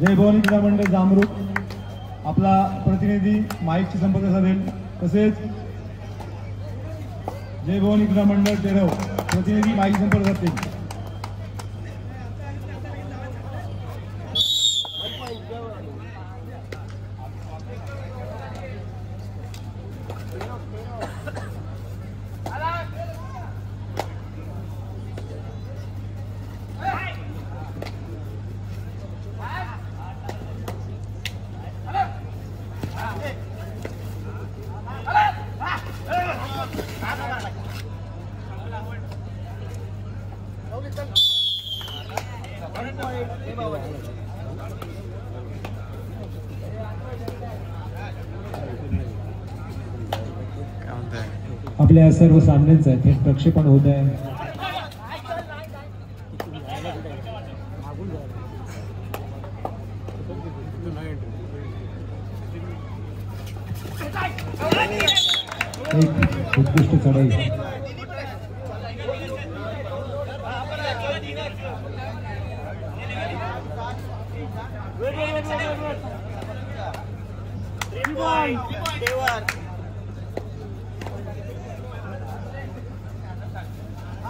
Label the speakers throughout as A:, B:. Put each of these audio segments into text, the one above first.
A: जय भवानी क्रीडा मंडळ जामरूक आपला प्रतिनिधी माईकशी संपर्क साधेल। तसेच जय भवानी क्रीडा मंडळ तेरव प्रतिनिधी माईकशी संपर्क साधतील।
B: आपल्या सर्व सामन्यांचं थेट प्रक्षेपण होत आहे। एक उत्कृष्ट चढाई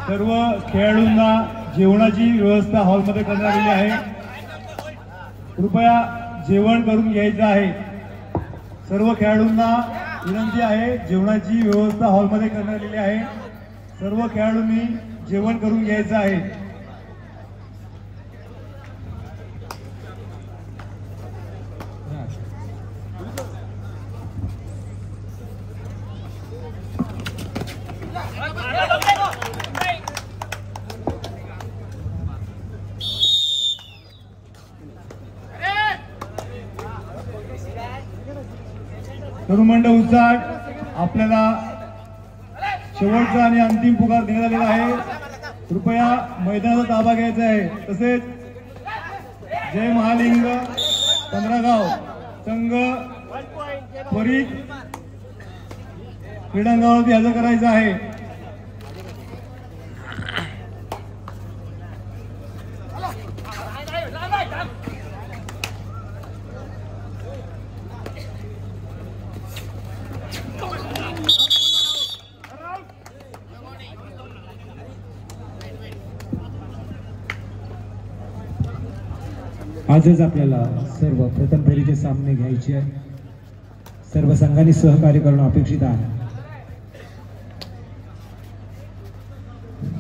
A: सर्व खेळाडूंना जेवणाची व्यवस्था हॉलमध्ये करण्यात आलेली आहे। कृपया जेवण करून घ्यायचं आहे। सर्व खेळाडूंना विनंती आहे, जेवणाची व्यवस्था हॉलमध्ये करण्यात आलेली आहे। सर्व खेळाडूंनी जेवण करून घ्यायचं आहे। तरुण मंडळ उत्साह आपल्याला शेवटचा आणि अंतिम पुकार देण्यात आलेला आहे। कृपया मैदानाचा ताबा घ्यायचा आहे। तसेच जय महालिंग 15 गाव संघ त्वरित क्रीडांगणावरती हजर करायचं आहे।
B: आजच आपल्याला सर्व प्रथम फेरीचे सामने घ्यायचे आहे। सर्व संघांनी सहकार्य करणं अपेक्षित आहे।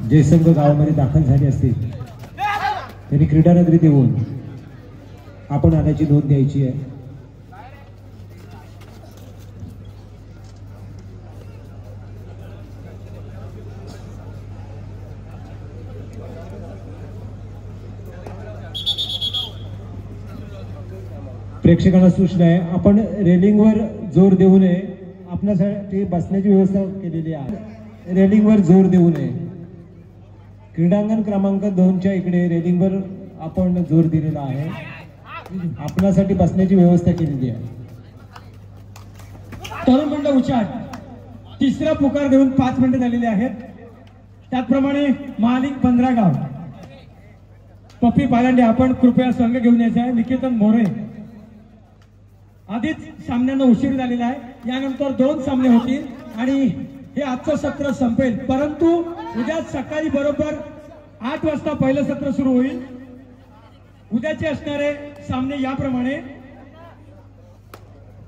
B: जे संघ गावामध्ये दाखल झाले असतील त्यांनी क्रीडानगरीत येऊन आपण आल्याची नोंद द्यायची आहे। प्रेक्षकांना सूचना आहे, आपण रेलिंगवर जोर देऊ नये। आपल्यासाठी बसण्याची व्यवस्था केलेली आहे। रेलिंगवर जोर देऊ नये। क्रीडांगण क्रमांक 2च्या इकडे रेलिंगवर आपण जोर दिलेला आहे। आपल्यासाठी बसण्याची व्यवस्था केलेली आहे।
C: तरुण मंडळ उचाट तिसरा पुकार देऊन 5 मिनिटे झालेली आहेत। त्याचप्रमाणे महालिंग 15 गाव पप्पी पालांडे आपण कृपया संघ घेऊन यायचा आहे। निकेतन मोरे आधीच सामन्यांना उशीर झालेला आहे। यानंतर 2 सामने होतील आणि हे आजचं सत्र संपेल। परंतु उद्या सकाळी बरोबर 8 वाजता पहिलं सत्र सुरू होईल। उद्याचे असणारे सामने याप्रमाणे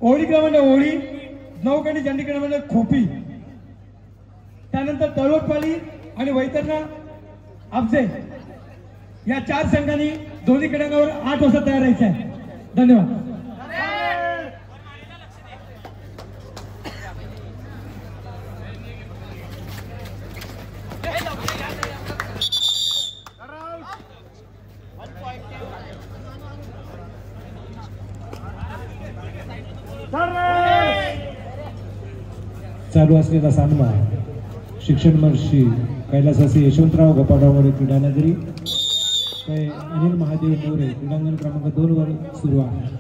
C: ओळी क्रमांक ओळी, नौगणी जंडी क्रमांक खोपी, त्यानंतर तळवटपाली आणि वैतरणा अफजे या 4 संघांनी दोन्ही क्रमांकावर 8 वाजता तयार राहायचं आहे। धन्यवाद।
B: चालू असलेला सामना शिक्षण महर्षी कैलासवासी यशवंतराव गोपाळराव मोरे क्रीडानगरी अनिल महादेव मोरे क्रीडांगण क्रमांक 2 वर सुरू आहे।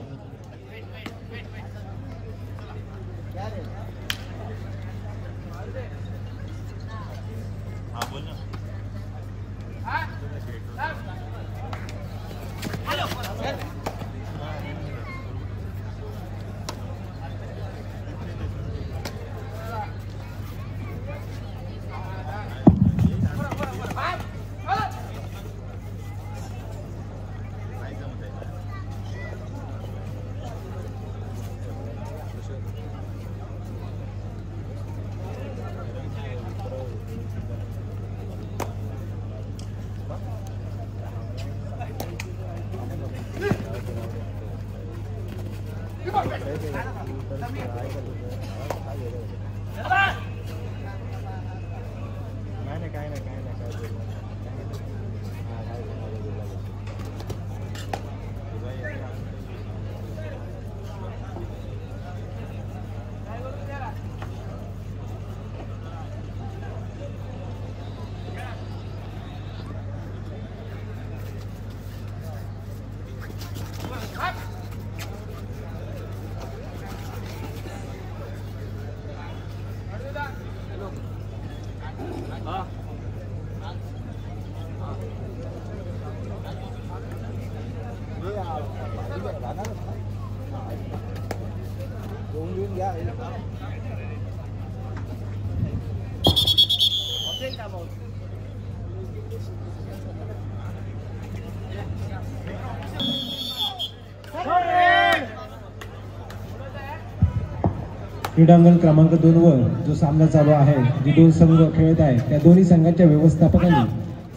B: क्रीडांगण क्रमांक 2 वर जो सामना चालू आहे, जे दोन संघ खेळत आहेत, त्या दोन्ही संघाच्या व्यवस्थापकांनी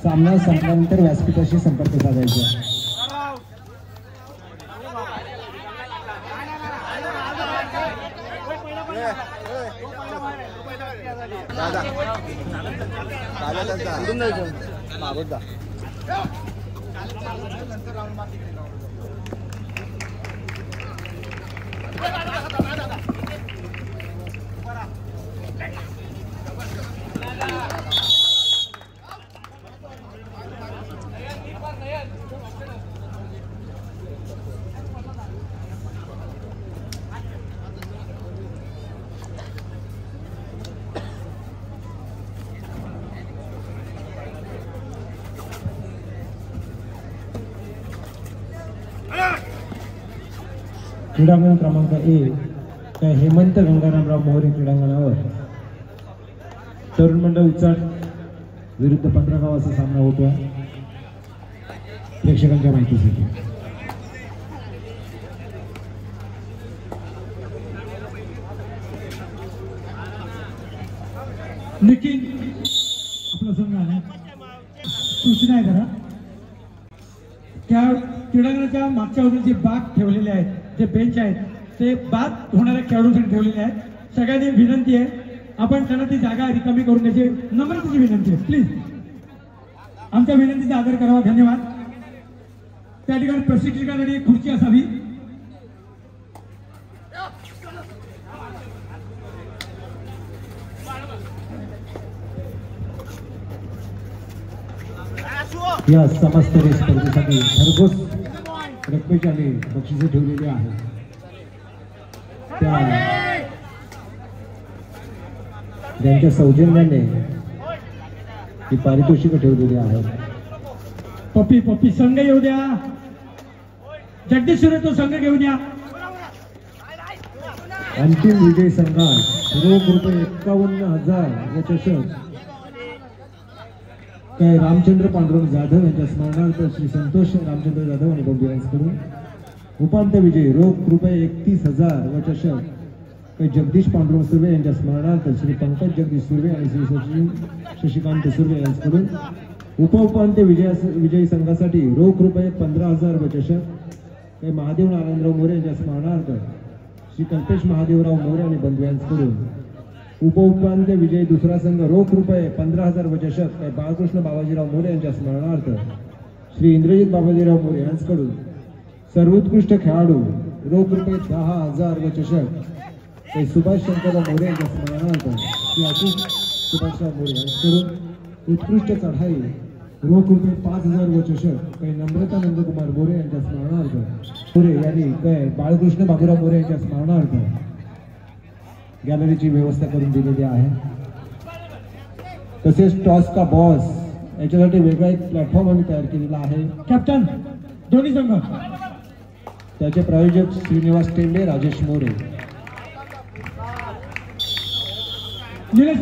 B: सामना संपल्यानंतर व्यासपीठाशी संपर्क साधायचा. क्रीडांगण क्रमांक 1 त्या हेमंत गंगारामराव मोरे क्रीडांगणावर तरुण मंडळ उचाट विरुद्ध 15 गाव असा सामना होतो. प्रेक्षकांच्या माहितीसाठी
C: निखिल आपला संघ आहे, सूचना आहे जरा त्या क्रीडांगणाच्या मागच्या बाजूला जे बाग ठेवलेले आहेत, जे बेंच आहेत, ते बाद होणाऱ्या खेळाडूंसाठी ठेवलेले आहेत. सगळ्यांनी विनंती आहे, आपण त्यांना ती जागा रिकामी करून द्यायची नम्रतेची विनंती आहे. प्लीज आमच्या विनंतीचा आदर करावा. धन्यवाद. त्या ठिकाणी प्रशिक्षकांसाठी एक खुर्ची असावी.
B: या समस्तरीय स्पर्धेसाठी भरघोस रकमेची आणि बक्षिसे ठेवलेली आहे. त्यांच्या सौजन्याने ही पारितोषिक ठेवलेली आहेत.
C: पप्पी संघ येऊ द्या. जगदीश सुरे तो संघ घेऊ द्या.
B: अंतिम विजयी संघात रोख ₹51,000 व चषक काय रामचंद्र पांडुरंग जाधव यांच्या स्मरणार्थ श्री संतोष रामचंद्र जाधव आणि बंधू यांच्याकडून. उपांत्य विजयी रोख ₹31,000 व चषक काही जगदीश पांडुरंग सुर्वे यांच्या स्मरणार्थ श्री पंकज जगदीश सुर्वे आणि श्री शशिकांत सुर्वे यांच्याकडून. उपउपांत्य विजयी संघासाठी रोख ₹15,000 व चषक काही महादेव नारायणराव मोरे यांच्या स्मरणार्थ श्री कल्पेश महादेवराव मोरे आणि बंधू यांच्याकडून. उपउपांत्य विजयी दुसरा संघ रोख ₹15,000 व चषक काही बाळकृष्ण बाबाजीराव मोरे यांच्या स्मरणार्थ श्री इंद्रजित बाबाजीराव मोरे यांच्याकडून. सर्वोत्कृष्ट खेळाडू रोख ₹10,000 व चषक काही सुभाष शंकरराव मोरे यांच्या स्मरणार्थ श्री आशिष सुभाषराव मोरे यांच्याकडून. उत्कृष्ट चढाई रोख ₹5,000 व चषक काही नम्रता नंदकुमार मोरे यांच्या स्मरणार्थ मोरे यांनी काय बाळकृष्ण बाबूराव मोरे यांच्या स्मरणार्थ गॅलरीची व्यवस्था करून दिलेली आहे. तसेच टॉस का बॉस याच्यासाठी वेगळा एक प्लॅटफॉर्म आम्ही तयार केलेला आहे.
C: कॅप्टन दोन्ही संघ
B: त्याचे प्रायोजक श्रीनिवास टेंबे, राजेश मोरे.
C: निलेश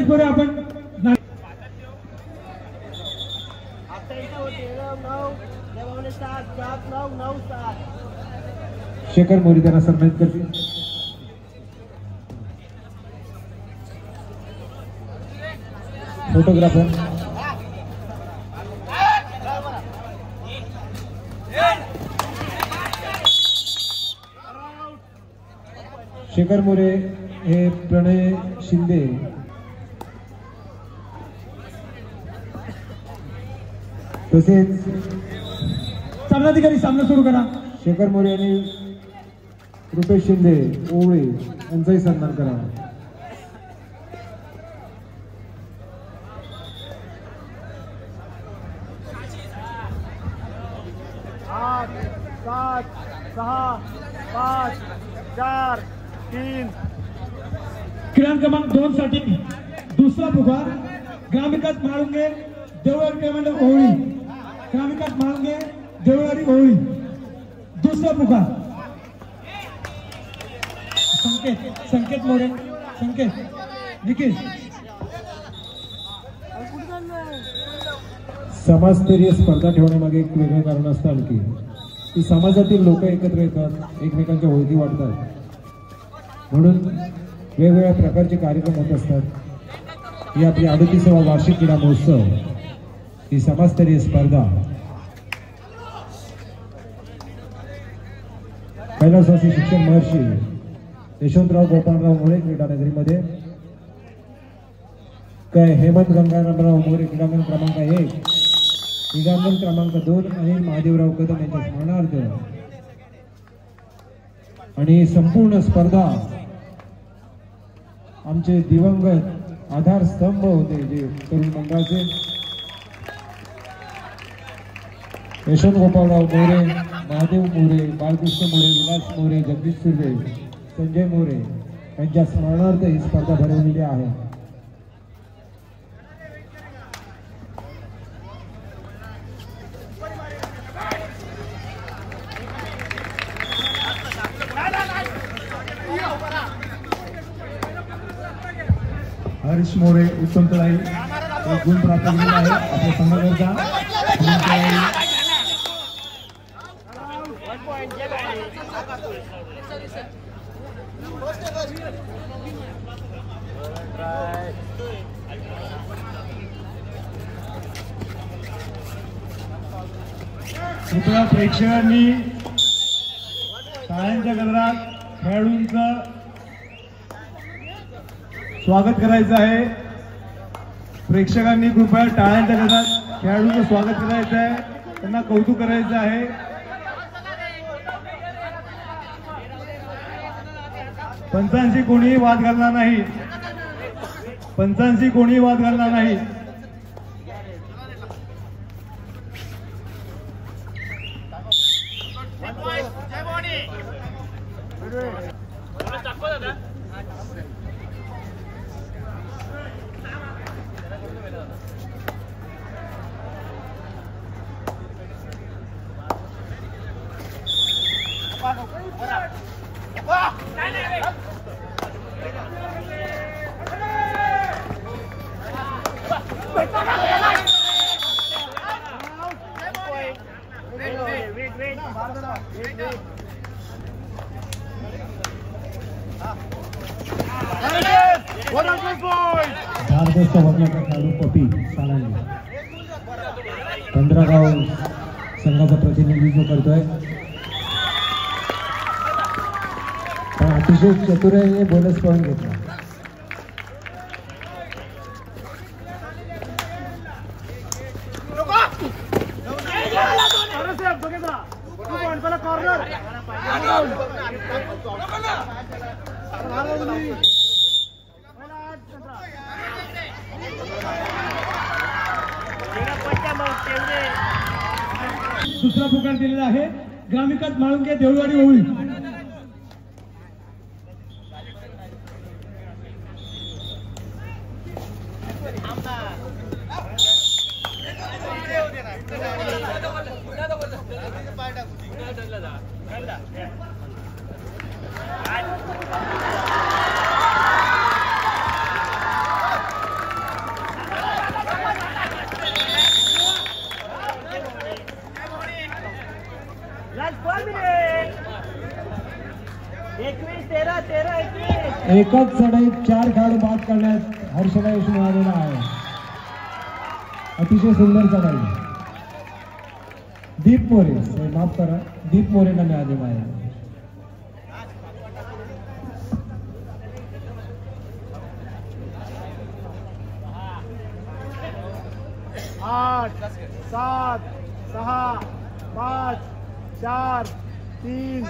C: मोरे आपण
B: शेखर मोरे त्यांना सन्मानित करतील. फोटोग्राफर शेखर मोरे हे प्रणय शिंदे, तसेच
C: सामनाधिकारी सामना सुरू करा.
B: शेखर मोरे आणि रुपेश शिंदे ओवळे यांचाही सन्मान करा.
C: क्रीडा क्रमांक 2 साठी दुसरा पुकार ग्रामविकास म्हाळुंगे देवळवाडी क्रमांक ओळी. ग्रामविकास म्हाळुंगे देवळवाडी ओळी दुसरा पुकार. संकेत मोरे, संकेत निखिल.
B: समाजस्तरीय स्पर्धा ठेवण्यामागे एक वेगळं कारण असतं आणखी की समाजातील लोक एकत्र येतात, एकमेकांच्या ओळखी वाढतात, म्हणून वेगवेगळ्या प्रकारचे कार्यक्रम होत असतात. ही आपली 38वा वार्षिक क्रीडा महोत्सव, ही समाजस्तरीय स्पर्धा कैलासवासी शिक्षण महर्षी यशवंतराव गोपाळराव मोरे क्रीडानगरीमध्ये काय हेमंत गंगारामराव मोरे क्रीडांगण क्रमांक 1, क्रीडांगण क्रमांक 2 आणि महादेवराव कदम यांच्या स्मरणार्थ आणि संपूर्ण स्पर्धा आमचे दिवंगत आधारस्तंभ होते जे तरुण मंडळाचे यशवंत गोपाळराव मोरे, महादेव मोरे, बाळकृष्ण मोरे, विलास मोरे, जगदीश सुर्वे, संजय मोरे यांच्या स्मरणार्थ ही स्पर्धा भरवलेली आहे.
A: हरीश मोरे उत्तम तळाई एक गुण प्राप्त केलेला आहे आपल्या संघाकरता. कृपया प्रेक्षकांनी टाळ्यांच्या गजरात खेळाडूंचं स्वागत करायचं आहे. प्रेक्षकांनी कृपया टाळ्यांच्या गजरात खेळाडूंचं स्वागत करायचं आहे, त्यांना कौतुक करायचं आहे. पंचांशी कोणीही वाद घालणार नाही, पंचांशी कोणीही वाद घालणार नाही.
B: भारदस्त वर्णाचा खेळाडू पपी सालांनी 15 गाव संघाचं प्रतिनिधित्व करतोय. पण अतिशय चतुराईने बोनस पॉईंट घेतला.
C: दुसरा पुकार दिलेला आहे ग्रामविकास म्हाळुंगे देवळवाडी ओळी.
B: एकाच चढाईत 4 खेळाडू बाद करण्यात हर्षला यश मिळालेला आहे. अतिशय सुंदर चढाई दीप मोरे, माफ करा, दीप मोरेला मिळालेला आहे.
A: 8 7 6 5 4 3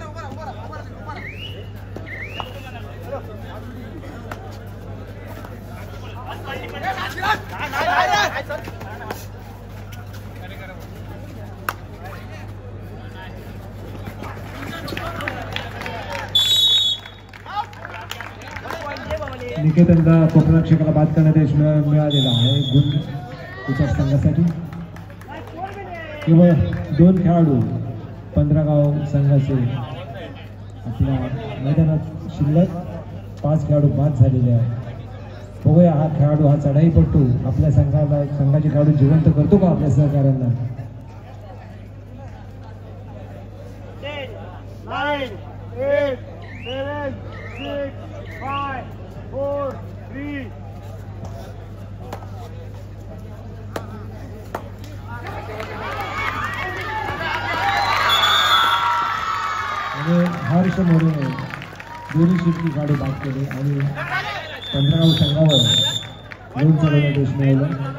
B: निकेतनला कोकणाक्षकाला बाद करण्यात यश मिळालेला आहे गुण विचार संघासाठी. केवळ 2 खेळाडू 15 गाव संघाचे आपल्या मैदानात शिल्लक 5 खेळाडू बाद झालेले आहेत. बघूया हा खेळाडू हा चढाईपटू आपल्या संघाचे खेळाडू जिवंत करतो का आपल्या सहकाऱ्यांना.
A: 9 8 7 6 5 4 3
B: आणि हर्ष मोरेने दोन्ही शिल्पी गाडी बाद केली आणि 15 गाव संघावर दोन चढवण्यात यश मिळवलं.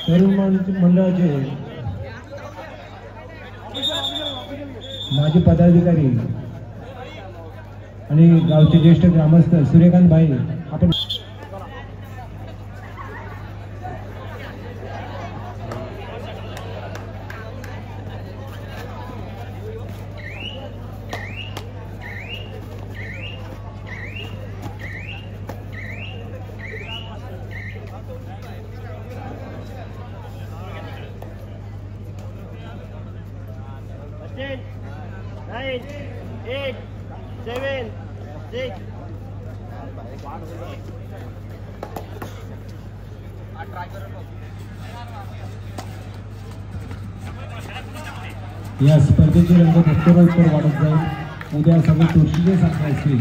B: तरुण मंडळाचे माजी पदाधिकारी आणि गावचे ज्येष्ठ ग्रामस्थ सूर्यकांत भाई आपण या स्पर्धेची रंगत उत्तरोत्तर वाढत जाईल. उद्या सगळे चुरशीचे सामने असतील.